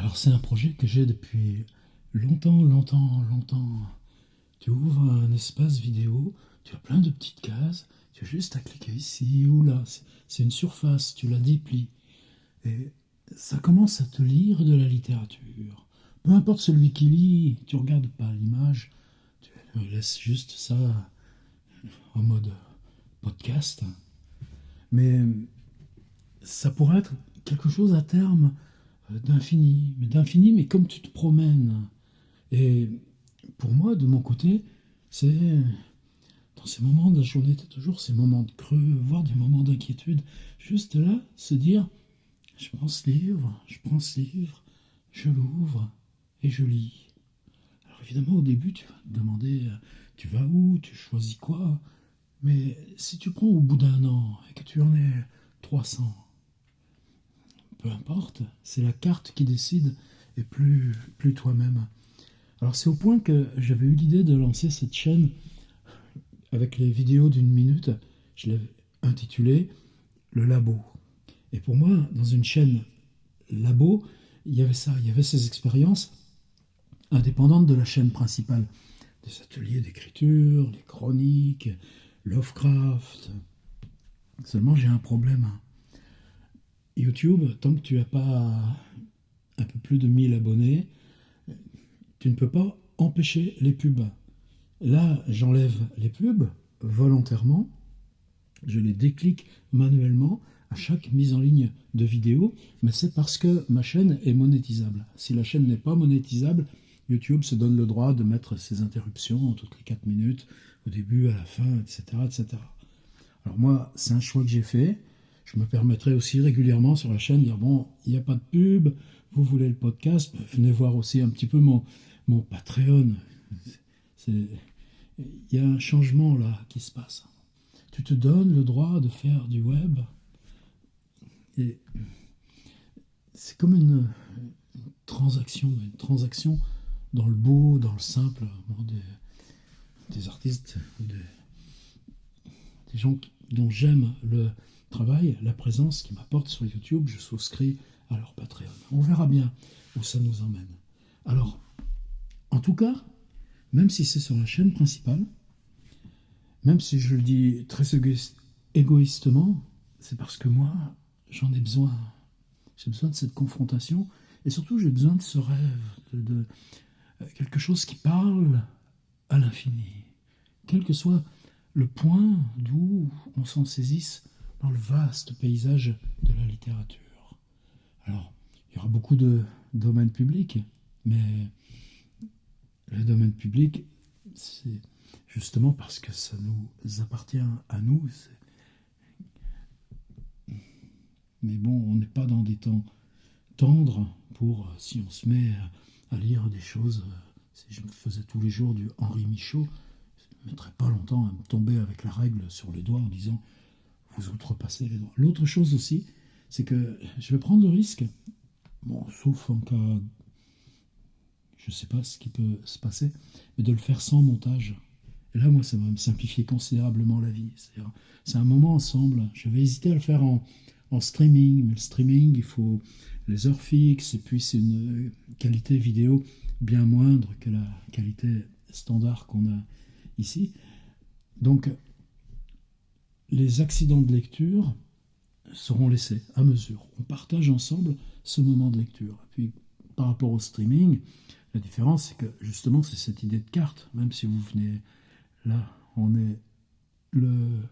Alors c'est un projet que j'ai depuis longtemps, longtemps, longtemps. Tu ouvres un espace vidéo, tu as plein de petites cases, tu as juste à cliquer ici ou là. C'est une surface, tu la déplies. Et ça commence à te lire de la littérature. Peu importe celui qui lit, tu regardes pas l'image, tu laisses juste ça en mode podcast. Mais ça pourrait être quelque chose à terme d'infini, mais comme tu te promènes. Et pour moi, de mon côté, c'est dans ces moments de la journée, tu as toujours ces moments de creux, voire des moments d'inquiétude. Juste là, se dire, je prends ce livre, je l'ouvre et je lis. Alors évidemment, au début, tu vas te demander, tu vas où, tu choisis quoi. Mais si tu prends au bout d'un an et que tu en es 300, peu importe, c'est la carte qui décide et plus toi-même. Alors c'est au point que j'avais eu l'idée de lancer cette chaîne avec les vidéos d'une minute. Je l'ai intitulée Le Labo. Et pour moi, dans une chaîne Labo, il y avait ça, il y avait ces expériences indépendantes de la chaîne principale. Des ateliers d'écriture, des chroniques, Lovecraft. Seulement j'ai un problème. YouTube, tant que tu n'as pas un peu plus de 1000 abonnés, tu ne peux pas empêcher les pubs. Là, j'enlève les pubs volontairement, je les déclique manuellement à chaque mise en ligne de vidéo, mais c'est parce que ma chaîne est monétisable. Si la chaîne n'est pas monétisable, YouTube se donne le droit de mettre ses interruptions toutes les 4 minutes, au début, à la fin, etc. etc. Alors moi, c'est un choix que j'ai fait. Je me permettrai aussi régulièrement sur la chaîne de dire, bon, il n'y a pas de pub, vous voulez le podcast, venez voir aussi un petit peu mon Patreon. Il y a un changement là qui se passe. Tu te donnes le droit de faire du web. Et c'est comme une transaction dans le beau, dans le simple. Bon, des artistes ou des gens dont j'aime le travail, la présence qui m'apportent sur YouTube, je souscris à leur Patreon. On verra bien où ça nous emmène. Alors, en tout cas, même si c'est sur la chaîne principale, même si je le dis très égoïstement, c'est parce que moi, j'en ai besoin. J'ai besoin de cette confrontation et surtout j'ai besoin de ce rêve, de quelque chose qui parle à l'infini. Quel que soit le point d'où on s'en saisisse dans le vaste paysage de la littérature. Alors, il y aura beaucoup de domaines publics, mais le domaine public, c'est justement parce que ça nous appartient à nous. Mais bon, on n'est pas dans des temps tendres pour, si on se met à lire des choses, si je me faisais tous les jours du Henri Michaud, je ne mettrais pas longtemps à me tomber avec la règle sur les doigts en disant vous outrepassez les doigts. L'autre chose aussi, c'est que je vais prendre le risque, bon, sauf en cas, je ne sais pas ce qui peut se passer, mais de le faire sans montage. Et là, moi, ça va me simplifier considérablement la vie. C'est un moment ensemble. Je vais hésiter à le faire en streaming, mais le streaming, il faut les heures fixes, et puis c'est une qualité vidéo bien moindre que la qualité standard qu'on a ici. Donc, les accidents de lecture seront laissés à mesure. On partage ensemble ce moment de lecture. Et puis, par rapport au streaming, la différence, c'est que justement, c'est cette idée de carte. Même si vous venez là, on est le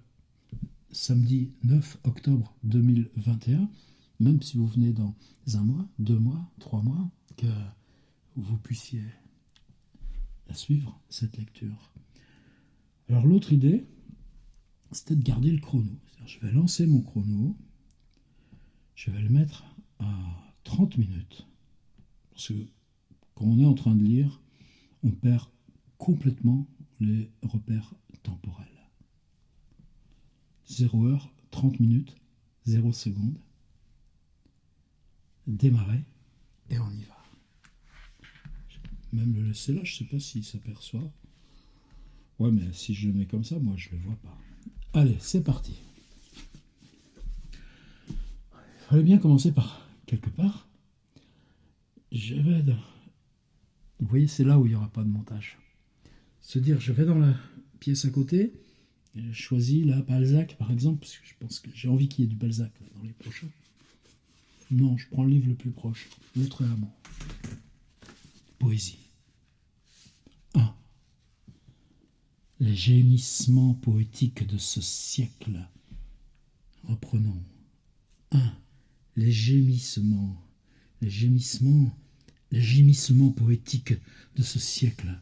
samedi 9 octobre 2021, même si vous venez dans un mois, 2 mois, 3 mois, que vous puissiez la suivre, cette lecture. Alors l'autre idée, c'était de garder le chrono. C'est-à-dire, je vais lancer mon chrono, je vais le mettre à 30 minutes. Parce que quand on est en train de lire, on perd complètement les repères temporels. 0 heure, 30 minutes, 0 secondes. Démarrer et on y va. Même le laisser là, je ne sais pas s'il s'aperçoit. Ouais, mais si je le mets comme ça, moi je ne le vois pas. Allez, c'est parti. Il fallait bien commencer par quelque part. je vais dans... Vous voyez, c'est là où il n'y aura pas de montage. Se dire, je vais dans la pièce à côté, et je choisis là Balzac par exemple, parce que je pense que j'ai envie qu'il y ait du Balzac là, dans les prochains. Non, je prends le livre le plus proche, l'autre amant. Poésie. 1. Les gémissements poétiques de ce siècle. Reprenons. 1. Les gémissements poétiques de ce siècle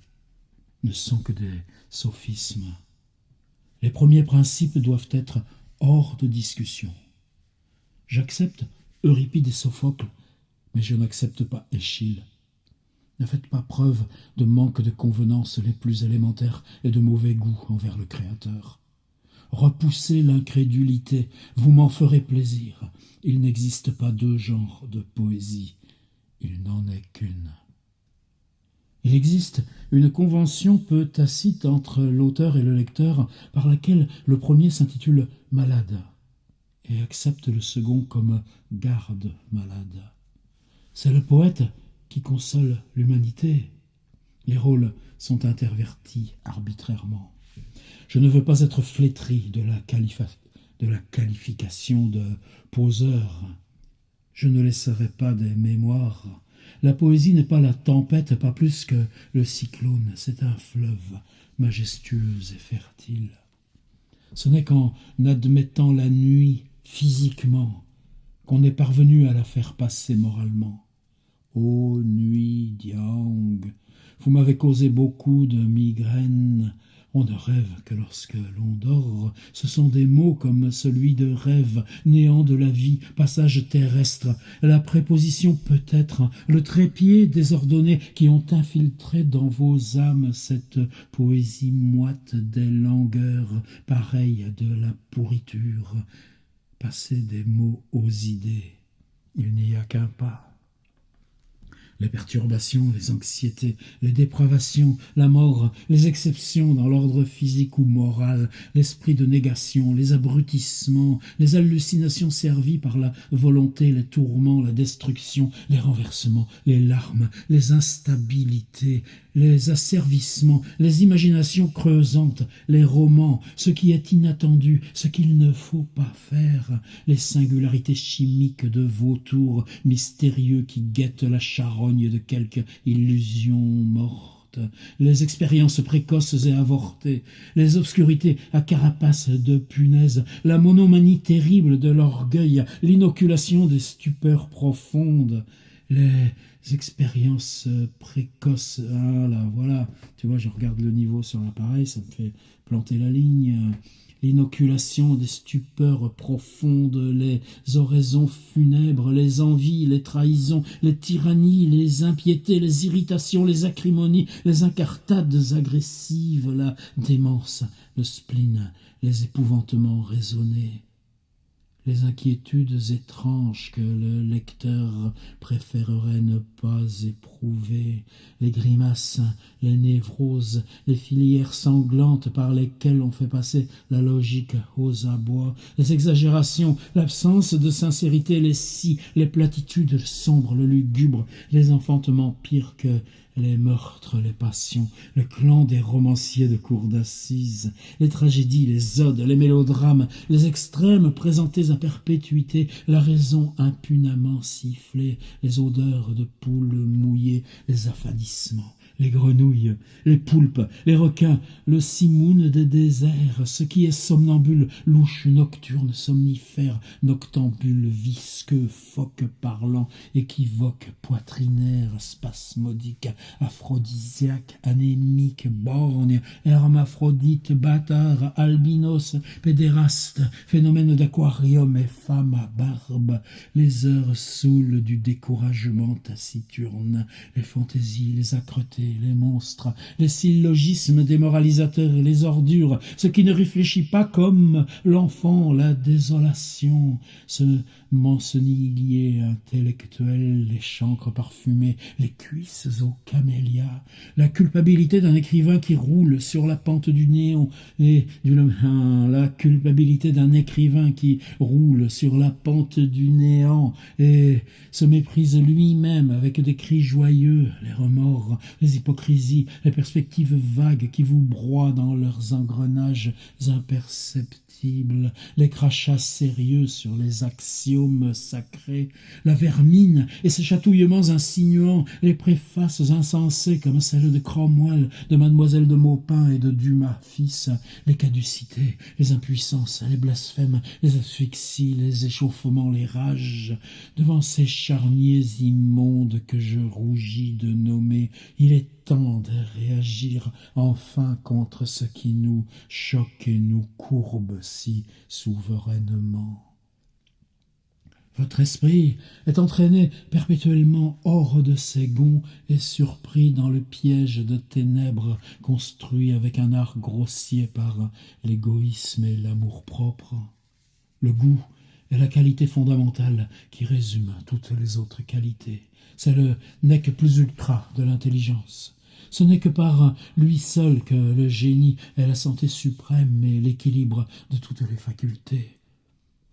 ne sont que des sophismes. Les premiers principes doivent être hors de discussion. J'accepte Euripide et Sophocle, mais je n'accepte pas Échille. Ne faites pas preuve de manque de convenances les plus élémentaires et de mauvais goût envers le Créateur. Repoussez l'incrédulité, vous m'en ferez plaisir. Il n'existe pas deux genres de poésie, il n'en est qu'une. Il existe une convention peu tacite entre l'auteur et le lecteur par laquelle le premier s'intitule « malade » et accepte le second comme « garde-malade ». C'est le poète qui console l'humanité. Les rôles sont intervertis arbitrairement. Je ne veux pas être flétri de la qualification de poseur. Je ne laisserai pas des mémoires. La poésie n'est pas la tempête, pas plus que le cyclone. C'est un fleuve majestueux et fertile. Ce n'est qu'en admettant la nuit physiquement qu'on est parvenu à la faire passer moralement. Ô nuit Diang, vous m'avez causé beaucoup de migraines. On ne rêve que lorsque l'on dort. Ce sont des mots comme celui de rêve, néant de la vie, passage terrestre, la préposition peut-être, le trépied désordonné qui ont infiltré dans vos âmes cette poésie moite des langueurs, pareille de la pourriture. Passez des mots aux idées, il n'y a qu'un pas. Les perturbations, les anxiétés, les dépravations, la mort, les exceptions dans l'ordre physique ou moral, l'esprit de négation, les abrutissements, les hallucinations servies par la volonté, les tourments, la destruction, les renversements, les larmes, les instabilités, les asservissements, les imaginations creusantes, les romans, ce qui est inattendu, ce qu'il ne faut pas faire, les singularités chimiques de vautours mystérieux qui guettent la charogne de quelque illusion morte, les expériences précoces et avortées, les obscurités à carapace de punaise, la monomanie terrible de l'orgueil, l'inoculation des stupeurs profondes, les expériences précoces. Ah là, voilà, tu vois, je regarde le niveau sur l'appareil, ça me fait planter la ligne. L'inoculation des stupeurs profondes, les oraisons funèbres, les envies, les trahisons, les tyrannies, les impiétés, les irritations, les acrimonies, les incartades agressives, la démence, le spleen, les épouvantements raisonnés, les inquiétudes étranges que le lecteur préférerait ne pas éprouver, les grimaces, les névroses, les filières sanglantes par lesquelles on fait passer la logique aux abois, les exagérations, l'absence de sincérité, les si, les platitudes sombres, le lugubre, les enfantements pires que les meurtres, les passions, le clan des romanciers de cour d'assises, les tragédies, les odes, les mélodrames, les extrêmes présentés à perpétuité, la raison impunément sifflée, les odeurs de poules mouillées, les affadissements, les grenouilles, les poulpes, les requins, le simoun des déserts, ce qui est somnambule, louche nocturne, somnifère, noctambule, visqueux, phoque parlant, équivoque, poitrinaire, spasmodique, aphrodisiaque, anémique, borgne, hermaphrodite, bâtard, albinos, pédéraste, phénomène d'aquarium et femme à barbe, les heures saoules du découragement taciturne, les fantaisies, les âcretés, les monstres, les syllogismes démoralisateurs et les ordures, ce qui ne réfléchit pas comme l'enfant, la désolation, ce mancenillier intellectuel, les chancres parfumés, les cuisses aux camélias, la culpabilité d'un écrivain qui roule sur la pente du néant et la culpabilité d'un écrivain qui roule sur la pente du néant et se méprise lui-même avec des cris joyeux, les remords, les hypocrisies, les perspectives vagues qui vous broient dans leurs engrenages imperceptibles, les crachats sérieux sur les axiomes sacrés, la vermine et ses chatouillements insinuants, les préfaces insensées comme celles de Cromwell, de Mademoiselle de Maupin et de Dumas fils, les caducités, les impuissances, les blasphèmes, les asphyxies, les échauffements, les rages, devant ces charniers immondes que je rougis de nommer, il est temps de réagir enfin contre ce qui nous choque et nous courbe si souverainement. Votre esprit est entraîné perpétuellement hors de ses gonds et surpris dans le piège de ténèbres construit avec un art grossier par l'égoïsme et l'amour-propre. Le goût est la qualité fondamentale qui résume toutes les autres qualités. C'est le nec plus ultra de l'intelligence. Ce n'est que par lui seul que le génie est la santé suprême et l'équilibre de toutes les facultés.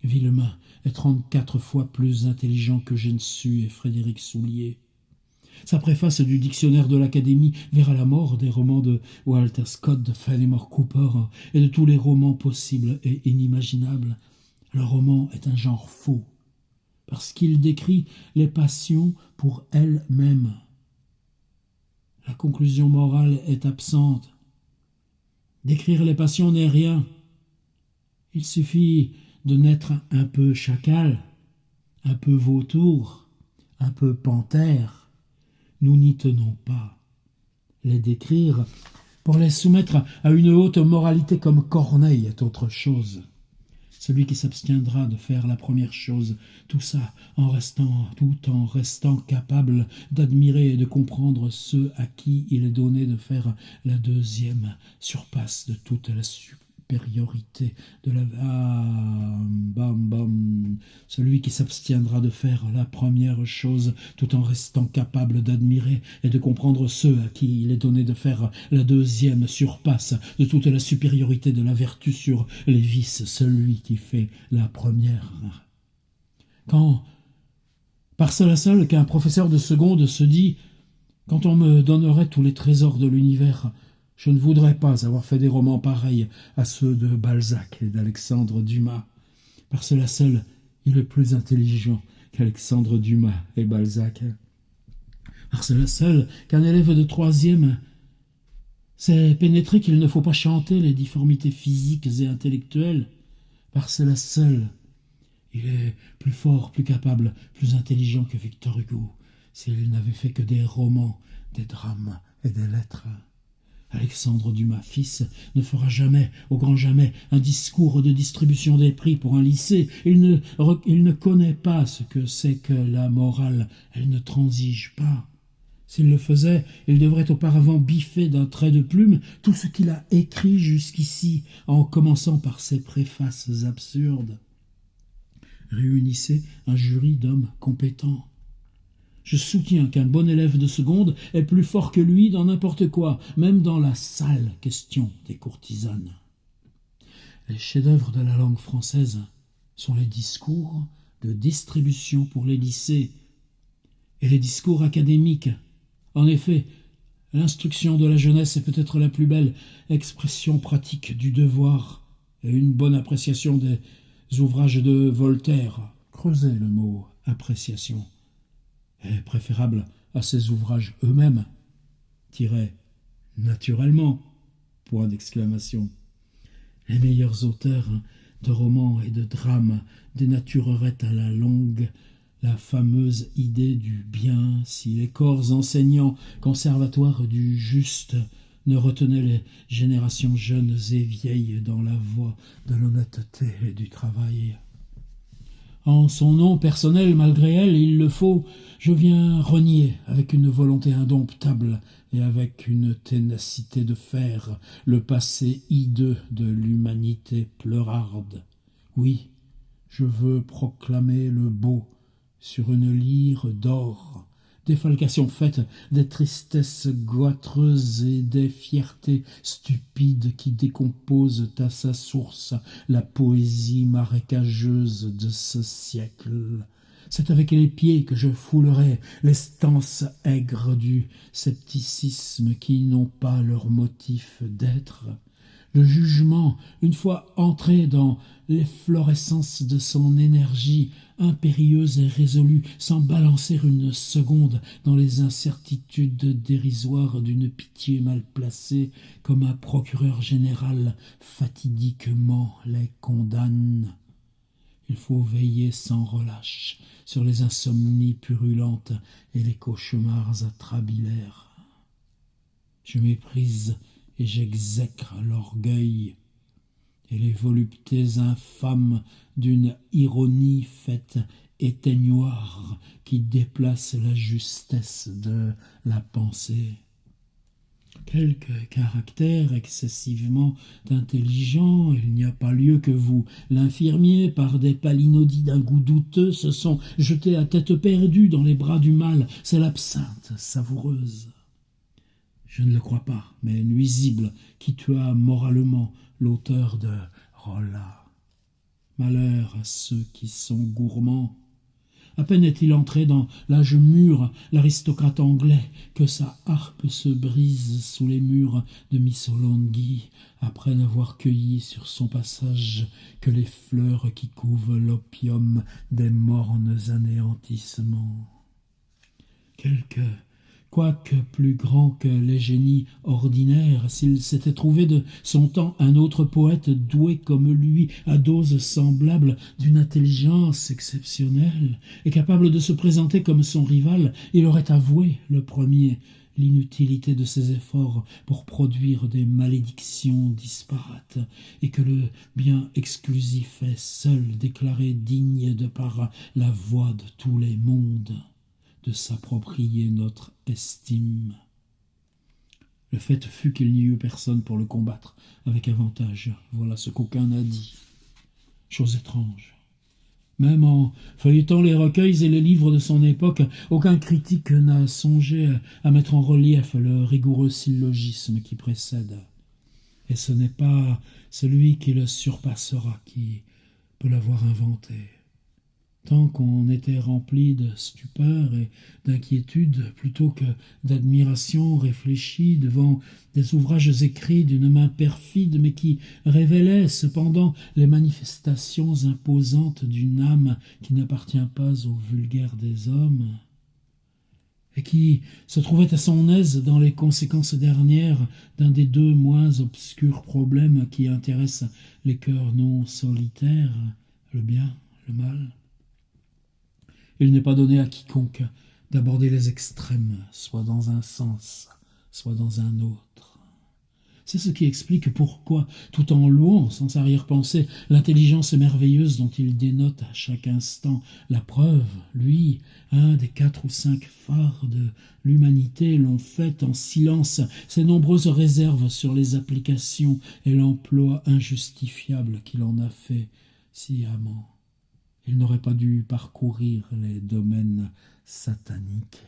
Villemain est 34 fois plus intelligent que Gensu et Frédéric Soulier. Sa préface du dictionnaire de l'Académie verra la mort des romans de Walter Scott, de Fenimore Cooper et de tous les romans possibles et inimaginables. Le roman est un genre faux, parce qu'il décrit les passions pour elles-mêmes. La conclusion morale est absente. Décrire les passions n'est rien. Il suffit de naître un peu chacal, un peu vautour, un peu panthère. Nous n'y tenons pas. Les décrire pour les soumettre à une haute moralité comme Corneille est autre chose. Celui qui s'abstiendra de faire la première chose, tout en restant capable d'admirer et de comprendre ceux à qui il est donné de faire la deuxième, surpasse de toute la supériorité de la... Celui qui s'abstiendra de faire la première chose, tout en restant capable d'admirer et de comprendre ceux à qui il est donné de faire la deuxième, surpasse de toute la supériorité de la vertu sur les vices celui qui fait la première. Quand, par cela seul, qu'un professeur de seconde se dit « Quand on me donnerait tous les trésors de l'univers, je ne voudrais pas avoir fait des romans pareils à ceux de Balzac et d'Alexandre Dumas. Par cela seul, il est plus intelligent qu'Alexandre Dumas et Balzac. Par cela seul, qu'un élève de troisième sait pénétrer qu'il ne faut pas chanter les difformités physiques et intellectuelles. Par cela seul, il est plus fort, plus capable, plus intelligent que Victor Hugo, s'il n'avait fait que des romans, des drames et des lettres. Alexandre Dumas fils ne fera jamais, au grand jamais, un discours de distribution des prix pour un lycée. Il ne connaît pas ce que c'est que la morale. Elle ne transige pas. S'il le faisait, il devrait auparavant biffer d'un trait de plume tout ce qu'il a écrit jusqu'ici, en commençant par ses préfaces absurdes. Réunissez un jury d'hommes compétents. Je soutiens qu'un bon élève de seconde est plus fort que lui dans n'importe quoi, même dans la sale question des courtisanes. Les chefs-d'œuvre de la langue française sont les discours de distribution pour les lycées et les discours académiques. En effet, l'instruction de la jeunesse est peut-être la plus belle expression pratique du devoir et une bonne appréciation des ouvrages de Voltaire. Creusez le mot « appréciation » est préférable à ces ouvrages eux-mêmes. Naturellement. Point d'exclamation. Les meilleurs auteurs de romans et de drames dénatureraient à la longue la fameuse idée du bien si les corps enseignants conservatoires du juste ne retenaient les générations jeunes et vieilles dans la voie de l'honnêteté et du travail. En son nom personnel, malgré elle, il le faut, je viens renier avec une volonté indomptable et avec une ténacité de fer le passé hideux de l'humanité pleurarde. Oui, je veux proclamer le beau sur une lyre d'or, défalcation faite des tristesses goitreuses et des fiertés stupides qui décomposent à sa source la poésie marécageuse de ce siècle. C'est avec les pieds que je foulerai les stances aigres du scepticisme qui n'ont pas leur motif d'être. Le jugement, une fois entré dans l'efflorescence de son énergie impérieuse et résolue, sans balancer une seconde dans les incertitudes dérisoires d'une pitié mal placée, comme un procureur général fatidiquement les condamne. Il faut veiller sans relâche sur les insomnies purulentes et les cauchemars atrabilaires. Je méprise et j'exècre l'orgueil et les voluptés infâmes d'une ironie faite éteignoir qui déplace la justesse de la pensée. Quelque caractère excessivement intelligent, il n'y a pas lieu que vous l'infirmiez par des palinodies d'un goût douteux, se sont jetés à tête perdue dans les bras du mal. C'est l'absinthe savoureuse. Je ne le crois pas, mais nuisible, qui tua moralement l'auteur de Rolla. Malheur à ceux qui sont gourmands. À peine est-il entré dans l'âge mûr, l'aristocrate anglais, que sa harpe se brise sous les murs de Missolonghi, après n'avoir cueilli sur son passage que les fleurs qui couvent l'opium des mornes anéantissements. Quoique plus grand que les génies ordinaires, s'il s'était trouvé de son temps un autre poète doué comme lui, à doses semblables, d'une intelligence exceptionnelle, et capable de se présenter comme son rival, il aurait avoué, le premier, l'inutilité de ses efforts pour produire des malédictions disparates, et que le bien exclusif est seul déclaré digne de par la voix de tous les mondes de s'approprier notre estime. Le fait fut qu'il n'y eut personne pour le combattre avec avantage. Voilà ce qu'aucun n'a dit. Chose étrange. Même en feuilletant les recueils et les livres de son époque, aucun critique n'a songé à mettre en relief le rigoureux syllogisme qui précède. Et ce n'est pas celui qui le surpassera qui peut l'avoir inventé. Tant qu'on était rempli de stupeur et d'inquiétude plutôt que d'admiration réfléchie devant des ouvrages écrits d'une main perfide mais qui révélaient cependant les manifestations imposantes d'une âme qui n'appartient pas au vulgaire des hommes et qui se trouvait à son aise dans les conséquences dernières d'un des deux moins obscurs problèmes qui intéressent les cœurs non solitaires, le bien, le mal. Il n'est pas donné à quiconque d'aborder les extrêmes, soit dans un sens, soit dans un autre. C'est ce qui explique pourquoi, tout en louant sans arrière-pensée l'intelligence merveilleuse dont il dénote à chaque instant la preuve, lui, un des 4 ou 5 phares de l'humanité, l'ont fait en silence ses nombreuses réserves sur les applications et l'emploi injustifiable qu'il en a fait sciemment. Il n'aurait pas dû parcourir les domaines sataniques.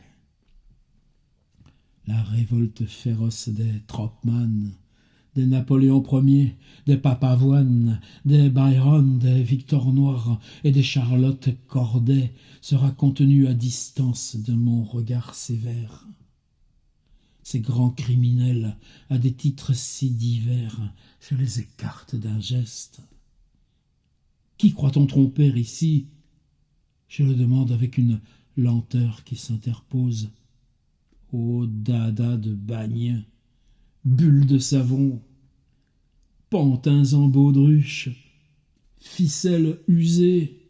La révolte féroce des Tropman, des Napoléon Ier, des Papavoine, des Byron, des Victor Noir et des Charlotte Corday sera contenue à distance de mon regard sévère. Ces grands criminels, à des titres si divers, je les écarte d'un geste. Qui croit-on tromper ici? Je le demande avec une lenteur qui s'interpose. Ô dada de bagne, bulles de savon, pantins en baudruche, ficelles usées,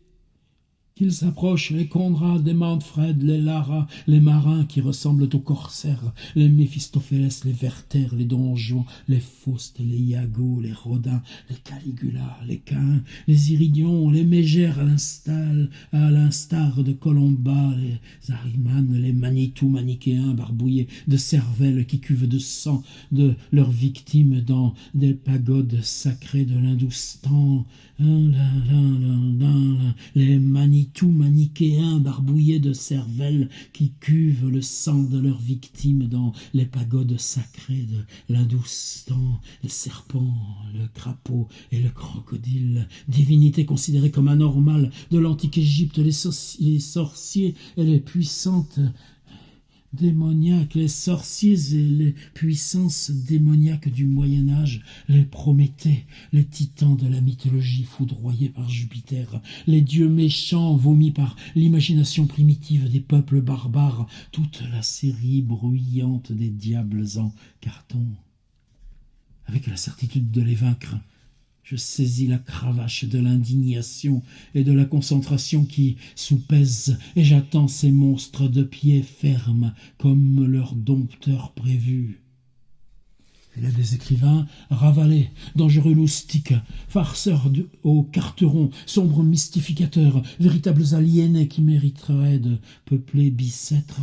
Qu'ils s'approchent, les Conrad, les Manfred, les Lara, les marins qui ressemblent aux corsaires, les Méphistophélès, les Werther, les Don Juan, les Faust, les Iago, les Rodin, les Caligula, les Caïn, les Iridion, les Mégères à l'instar de Colomba, les Arimanes, les Manitou manichéens barbouillés de cervelle qui cuvent de sang de leurs victimes dans des pagodes sacrées de l'Hindoustan. Les Manitou manichéens barbouillés de cervelle qui cuvent le sang de leurs victimes dans les pagodes sacrées de l'Hindoustan, les serpents, le crapaud et le crocodile, divinités considérées comme anormales de l'antique Égypte, les sorciers et les puissantes démoniaques, les sorciers et les puissances démoniaques du Moyen-Âge, les Prométhées, les titans de la mythologie foudroyés par Jupiter, les dieux méchants vomis par l'imagination primitive des peuples barbares, toute la série bruyante des diables en carton. Avec la certitude de les vaincre, je saisis la cravache de l'indignation et de la concentration qui soupèsent, et j'attends ces monstres de pied ferme comme leur dompteur prévu. Il y a des écrivains ravalés, dangereux loustiques, farceurs aux carterons, sombres mystificateurs, véritables aliénés qui mériteraient de peupler Bicêtre.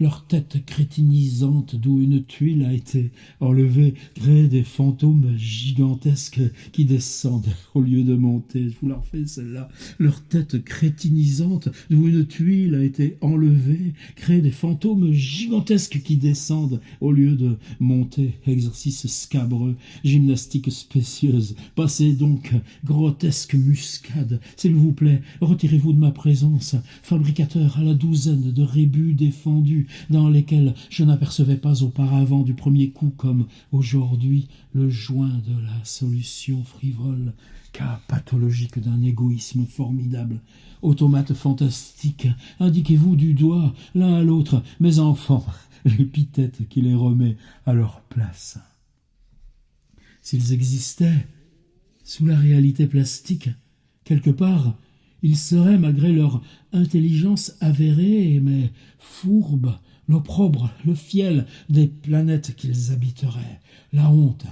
Leur tête crétinisante d'où une tuile a été enlevée crée des fantômes gigantesques qui descendent au lieu de monter. Je vous la refais celle-là. Leur tête crétinisante d'où une tuile a été enlevée crée des fantômes gigantesques qui descendent au lieu de monter. Exercice scabreux, gymnastique spécieuse, passez donc, grotesque muscade, s'il vous plaît, retirez-vous de ma présence, fabricateur à la douzaine de rébus défendus, dans lesquels je n'apercevais pas auparavant du premier coup comme aujourd'hui le joint de la solution frivole, cas pathologique d'un égoïsme formidable. Automates fantastiques, indiquez-vous du doigt, l'un à l'autre, mes enfants, l'épithète qui les remet à leur place. S'ils existaient sous la réalité plastique, quelque part, ils seraient, malgré leur intelligence avérée, mais fourbe, l'opprobre, le fiel des planètes qu'ils habiteraient, la honte.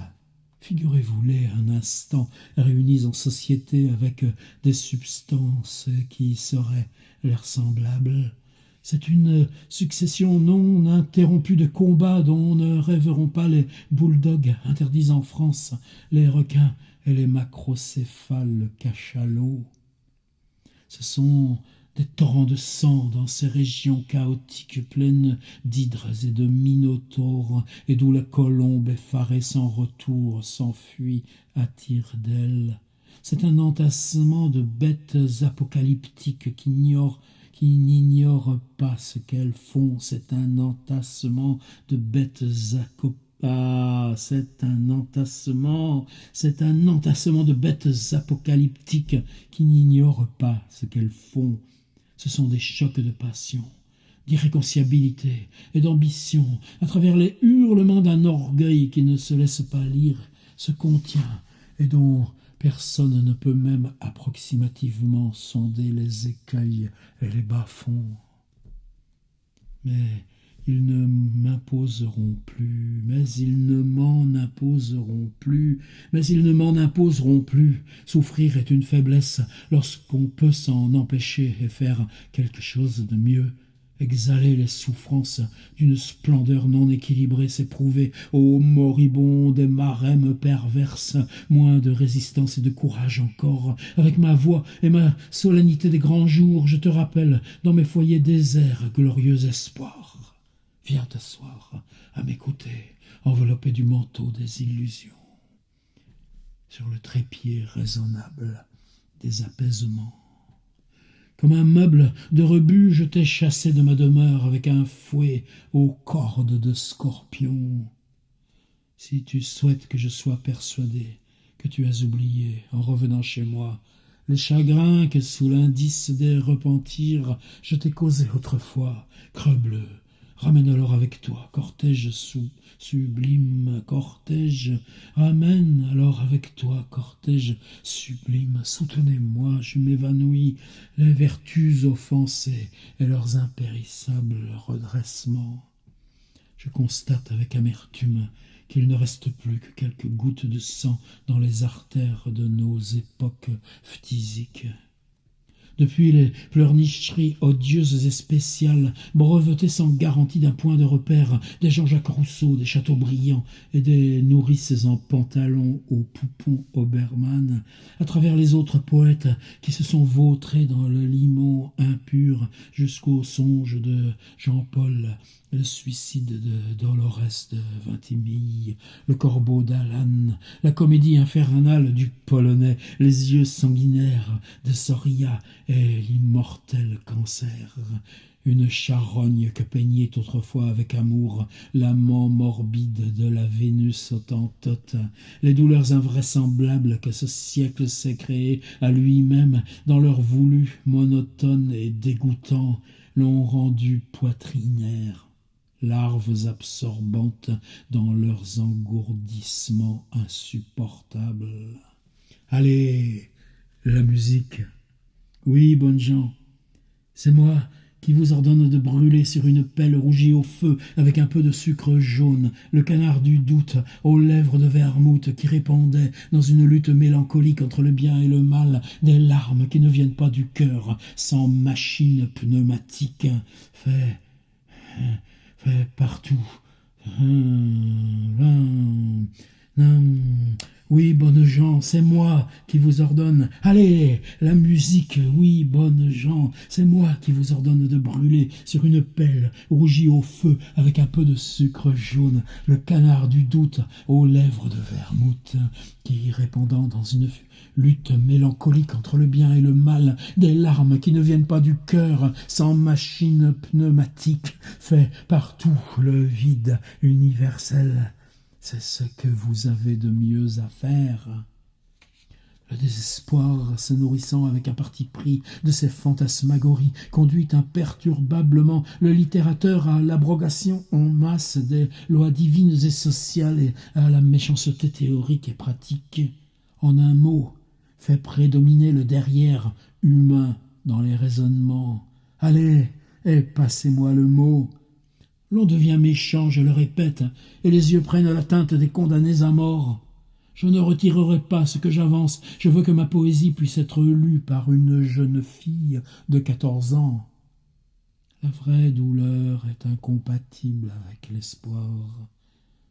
Figurez-vous-les un instant réunis en société avec des substances qui seraient leurs semblables. C'est une succession non interrompue de combats dont ne rêveront pas les bulldogs interdits en France, les requins et les macrocéphales cachalots. Ce sont des torrents de sang dans ces régions chaotiques pleines d'hydres et de minotaures, et d'où la colombe effarée sans retour s'enfuit à tire-d'aile. C'est un entassement de bêtes apocalyptiques qui n'ignorent pas ce qu'elles font. C'est un entassement de bêtes c'est un entassement de bêtes apocalyptiques qui n'ignorent pas ce qu'elles font. Ce sont des chocs de passion, d'irréconciliabilité et d'ambition, à travers les hurlements d'un orgueil qui ne se laisse pas lire, se contient et dont personne ne peut même approximativement sonder les écueils et les bas-fonds. Mais ils ne m'imposeront plus, ils ne m'en imposeront plus. Souffrir est une faiblesse lorsqu'on peut s'en empêcher et faire quelque chose de mieux. Exhaler les souffrances d'une splendeur non équilibrée, s'éprouver, ô moribond des marèmes perverses, moins de résistance et de courage encore. Avec ma voix et ma solennité des grands jours, je te rappelle, dans mes foyers déserts, glorieux espoir. Viens t'asseoir à mes côtés, enveloppé du manteau des illusions, sur le trépied raisonnable des apaisements. Comme un meuble de rebut, je t'ai chassé de ma demeure avec un fouet aux cordes de scorpion. Si tu souhaites que je sois persuadé que tu as oublié, en revenant chez moi, les chagrins que sous l'indice des repentirs je t'ai causés autrefois, creux bleu, Ramène alors avec toi, cortège sublime, cortège. Ramène alors avec toi, cortège sublime. Soutenez-moi, je m'évanouis, les vertus offensées et leurs impérissables redressements. Je constate avec amertume qu'il ne reste plus que quelques gouttes de sang dans les artères de nos époques phtisiques. Depuis les pleurnicheries odieuses et spéciales, brevetées sans garantie d'un point de repère, des Jean-Jacques Rousseau, des Chateaubriand et des nourrices en pantalon aux poupons Obermann, à travers les autres poètes qui se sont vautrés dans le limon impur jusqu'au songe de Jean-Paul, le suicide de Dolores de Vintimille, le corbeau d'Alan, la comédie infernale du Polonais, les yeux sanguinaires de Soria et l'immortel cancer, une charogne que peignait autrefois avec amour l'amant morbide de la Vénus hottentote, les douleurs invraisemblables que ce siècle s'est créées à lui-même dans leur voulu monotone et dégoûtant l'ont rendu poitrinaire, larves absorbantes dans leurs engourdissements insupportables. Allez, la musique. Oui, bonnes gens, c'est moi qui vous ordonne de brûler sur une pelle rougie au feu avec un peu de sucre jaune le canard du doute aux lèvres de vermouth qui répandait dans une lutte mélancolique entre le bien et le mal des larmes qui ne viennent pas du cœur sans machine pneumatique. Fait partout. Oui, bonnes gens, c'est moi qui vous ordonne. Allez, la musique, oui, bonnes gens, c'est moi qui vous ordonne de brûler sur une pelle rougie au feu avec un peu de sucre jaune le canard du doute aux lèvres de vermouth qui, répandant dans une lutte mélancolique entre le bien et le mal, des larmes qui ne viennent pas du cœur sans machine pneumatique, fait partout le vide universel. C'est ce que vous avez de mieux à faire. Le désespoir, se nourrissant avec un parti pris de ces fantasmagories, conduit imperturbablement le littérateur à l'abrogation en masse des lois divines et sociales et à la méchanceté théorique et pratique. En un mot, fait prédominer le derrière humain dans les raisonnements. Allez, et passez-moi le mot. L'on devient méchant, je le répète, et les yeux prennent la teinte des condamnés à mort. Je ne retirerai pas ce que j'avance, je veux que ma poésie puisse être lue par une jeune fille de 14 ans. La vraie douleur est incompatible avec l'espoir.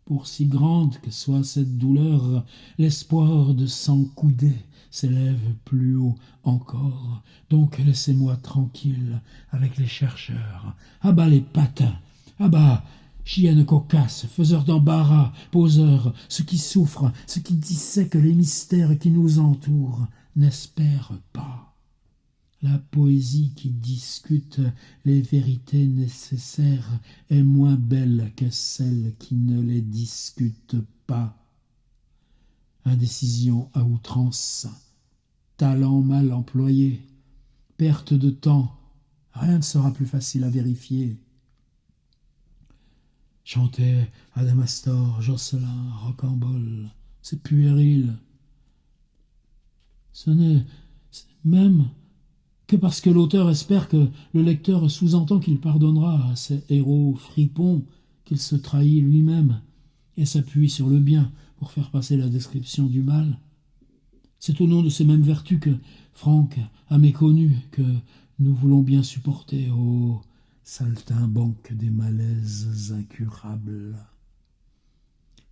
Pour si grande que soit cette douleur, l'espoir de s'en couder s'élève plus haut encore. Donc laissez-moi tranquille avec les chercheurs. À bas les patins! Ah bas, chiennes cocasses, faiseurs d'embarras, poseurs, ceux qui souffrent, ceux qui dissèquent les mystères qui nous entourent, n'espèrent pas. La poésie qui discute les vérités nécessaires est moins belle que celle qui ne les discute pas. Indécision à outrance, talent mal employé, perte de temps, rien ne sera plus facile à vérifier. Chanter Adamastor, Jocelyn, Rocambole, c'est puéril. Ce n'est même que parce que l'auteur espère que le lecteur sous-entend qu'il pardonnera à ces héros fripons qu'il se trahit lui-même et s'appuie sur le bien pour faire passer la description du mal. C'est au nom de ces mêmes vertus que Franck a méconnu que nous voulons bien supporter, ô saltimbanque des malaises incurables.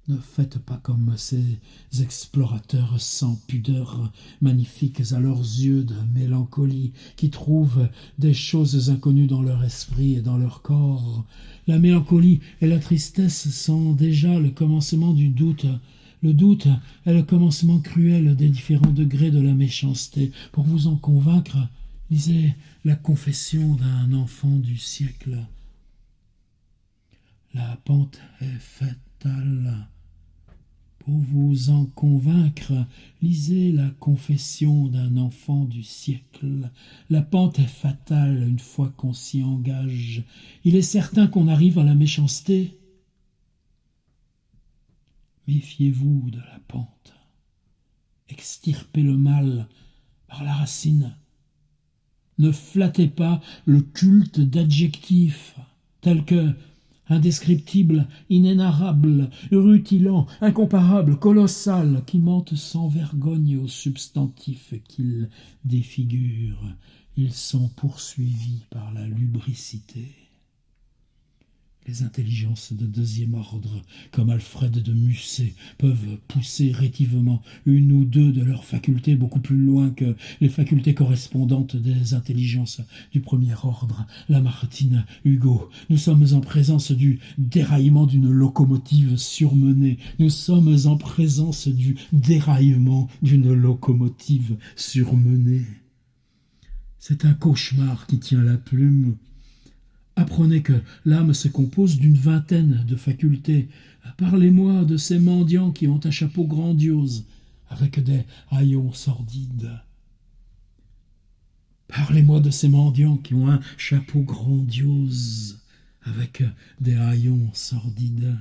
Ne faites pas comme ces explorateurs sans pudeur, magnifiques à leurs yeux de mélancolie, qui trouvent des choses inconnues dans leur esprit et dans leur corps. La mélancolie et la tristesse sont déjà le commencement du doute. Le doute est le commencement cruel des différents degrés de la méchanceté. Pour vous en convaincre, lisez la confession d'un enfant du siècle. La pente est fatale. Pour vous en convaincre, lisez la confession d'un enfant du siècle. La pente est fatale une fois qu'on s'y engage. Il est certain qu'on arrive à la méchanceté. Méfiez-vous de la pente. Extirpez le mal par la racine. Ne flattez pas le culte d'adjectifs tels que indescriptible, inénarrable, rutilant, incomparable, colossal, qui mentent sans vergogne aux substantifs qu'ils défigurent. Ils sont poursuivis par la lubricité. Les intelligences de deuxième ordre, comme Alfred de Musset, peuvent pousser rétivement une ou deux de leurs facultés beaucoup plus loin que les facultés correspondantes des intelligences du premier ordre. Lamartine, Hugo, nous sommes en présence du déraillement d'une locomotive surmenée. Nous sommes en présence du déraillement d'une locomotive surmenée. C'est un cauchemar qui tient la plume. Apprenez que l'âme se compose d'une vingtaine de facultés. Parlez-moi de ces mendiants qui ont un chapeau grandiose, avec des haillons sordides. Parlez-moi de ces mendiants qui ont un chapeau grandiose, avec des haillons sordides.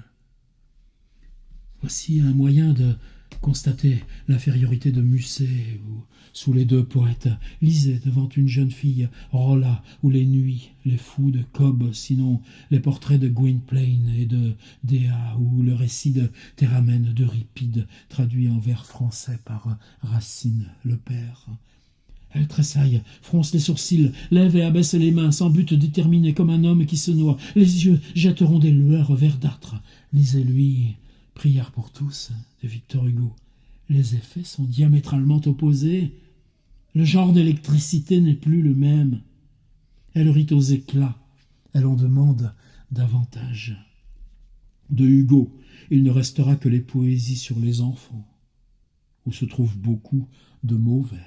Voici un moyen de constater l'infériorité de Musset ou sous les deux poètes. Lisez devant une jeune fille Rolla ou Les Nuits, les Fous de Cobb, sinon les portraits de Gwynplaine et de Dea ou le récit de Théramène d'Euripide, traduit en vers français par Racine le père. Elle tressaille, fronce les sourcils, lève et abaisse les mains, sans but déterminé comme un homme qui se noie. Les yeux jetteront des lueurs verdâtres. Lisez-lui Prière pour tous de Victor Hugo. Les effets sont diamétralement opposés. Le genre d'électricité n'est plus le même. Elle rit aux éclats. Elle en demande davantage. De Hugo, il ne restera que les poésies sur les enfants, où se trouvent beaucoup de mauvais.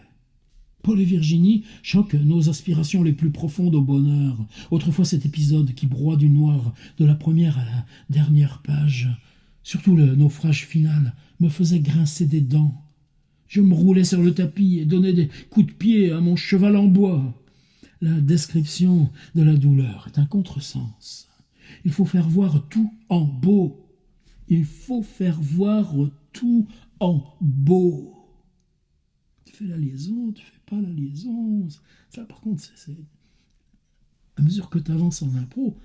Paul et Virginie choquent nos aspirations les plus profondes au bonheur. Autrefois, cet épisode qui broie du noir de la première à la dernière page, surtout le naufrage final, me faisait grincer des dents. Je me roulais sur le tapis et donnais des coups de pied à mon cheval en bois. La description de la douleur est un contresens. Il faut faire voir tout en beau. Il faut faire voir tout en beau. Tu fais la liaison, tu fais pas la liaison. Ça, par contre, c'est à mesure que tu avances en impro,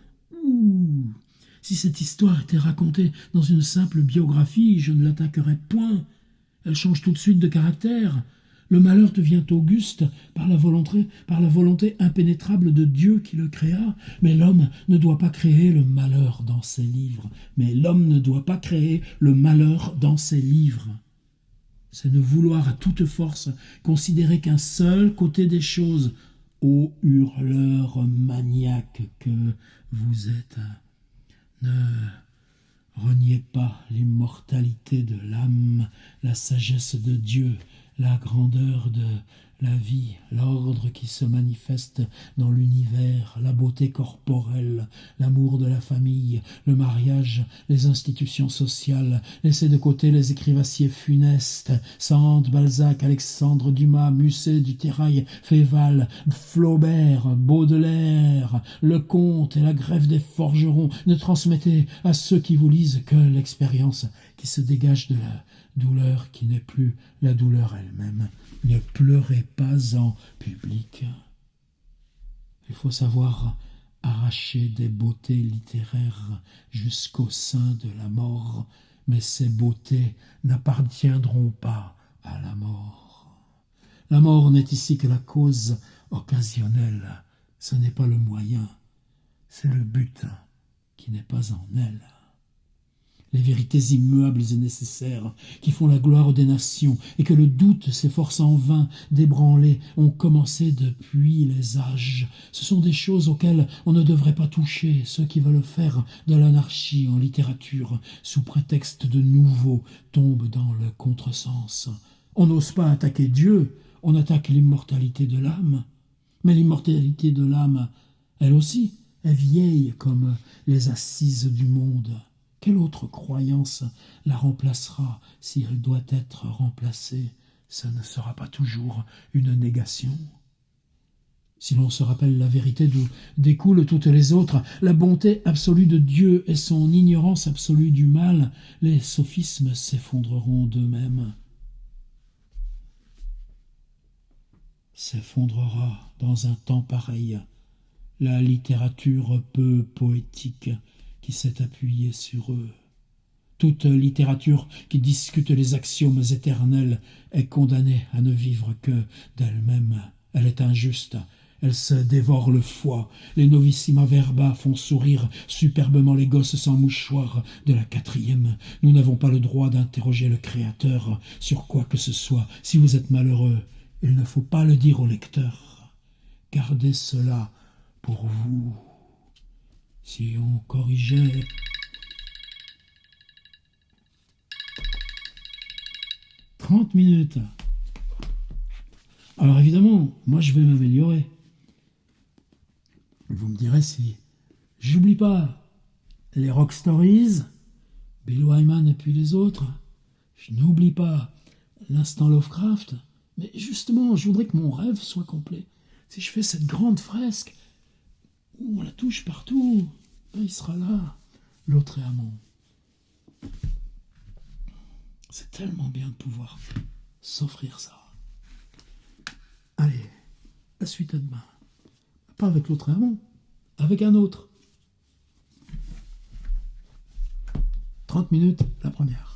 si cette histoire était racontée dans une simple biographie, je ne l'attaquerais point. Elle change tout de suite de caractère. Le malheur devient auguste par la volonté impénétrable de Dieu qui le créa. Mais l'homme ne doit pas créer le malheur dans ses livres. C'est ne vouloir à toute force considérer qu'un seul côté des choses. Ô hurleur maniaque que vous êtes, ne reniez pas l'immortalité de l'âme, la sagesse de Dieu, la grandeur de la vie, l'ordre qui se manifeste dans l'univers, la beauté corporelle, l'amour de la famille, le mariage, les institutions sociales. Laissez de côté les écrivassiers funestes, Sand, Balzac, Alexandre Dumas, Musset, Duterrail, Féval, Flaubert, Baudelaire, Lecomte et la grève des forgerons. Ne transmettez à ceux qui vous lisent que l'expérience qui se dégage de la douleur qui n'est plus la douleur elle-même. Ne pleurez pas en public. Il faut savoir arracher des beautés littéraires jusqu'au sein de la mort, mais ces beautés n'appartiendront pas à la mort. La mort n'est ici que la cause occasionnelle. Ce n'est pas le moyen, c'est le but qui n'est pas en elle. Les vérités immuables et nécessaires qui font la gloire des nations et que le doute s'efforce en vain d'ébranler ont commencé depuis les âges. Ce sont des choses auxquelles on ne devrait pas toucher, ceux qui veulent faire de l'anarchie en littérature sous prétexte de nouveau tombent dans le contresens. On n'ose pas attaquer Dieu, on attaque l'immortalité de l'âme. Mais l'immortalité de l'âme, elle aussi, est vieille comme les assises du monde. Quelle autre croyance la remplacera si elle doit être remplacée? Ça ne sera pas toujours une négation. Si l'on se rappelle la vérité d'où découlent toutes les autres, la bonté absolue de Dieu et son ignorance absolue du mal, les sophismes s'effondreront d'eux-mêmes. S'effondrera dans un temps pareil la littérature peu poétique qui s'est appuyée sur eux. Toute littérature qui discute les axiomes éternels est condamnée à ne vivre que d'elle-même. Elle est injuste, elle se dévore le foie. Les novissima verba font sourire superbement les gosses sans mouchoir de la 4e. Nous n'avons pas le droit d'interroger le Créateur sur quoi que ce soit. Si vous êtes malheureux, il ne faut pas le dire au lecteur. Gardez cela pour vous. Si on corrigeait... 30 minutes. Alors évidemment, moi je vais m'améliorer. Vous me direz si j'oublie pas les Rock Stories, Bill Wyman et puis les autres. Je n'oublie pas l'instant Lovecraft. Mais justement, je voudrais que mon rêve soit complet. Si je fais cette grande fresque, où on la touche partout, ben il sera là, l'autre est amant. C'est tellement bien de pouvoir s'offrir ça. Allez, la suite à demain. Pas avec l'autre amant, avec un autre. 30 minutes, la première.